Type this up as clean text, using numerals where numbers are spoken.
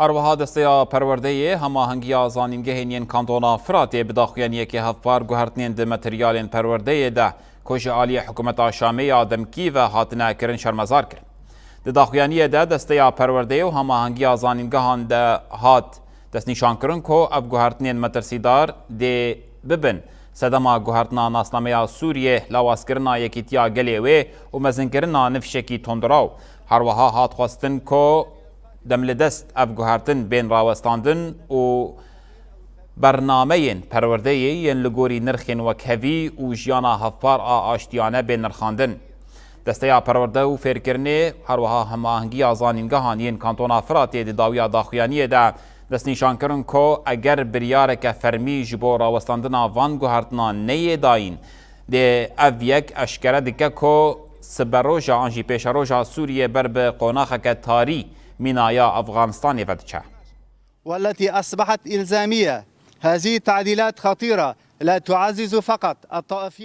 هروها دستیا پرورده هماهنگی زانینگهین کانتونا فراتي بداخوانیه که هفبار گوهرتنین ده متریالین پرورده ده کش عالی حکومت شامی آدمکی و هاتنه کرن شرمزار کرن. ده داخوانیه ده دستیا پرورده و هماهنگی زانینگهان ده هات دست نشان کرن که اف گوهرتنین مترسیدار ده ببن سدما گوهرتنا ناسنامه سوریه لواسکرنا یکیتیا گلیوه و مزنکرنا نفشکی تندراو. هروها هات خواستن که دمل دست اف گوهرتن بین راوستاندن و برنامه پرورده ین لگوری نرخین و کهوی و جیانا هفپار آشتیانه بین نرخاندن. دسته پرورده و فیرکرنه هروها هماهنگی آزانینگهان ین کانتونا فراتی دی داویا داخویانیه ده دست نشان کرن که اگر بریارک فرمی جبو راوستاندنا وان گوهرتنا نیه داین ده اف یک اشکره دکه که سبروجا آنجی پیشروجا سوریه بر به قوناخک تاری منايا أفغانستان فتشة والتي أصبحت إلزامية. هذه التعديلات خطيرة لا تعزز فقط الطائفية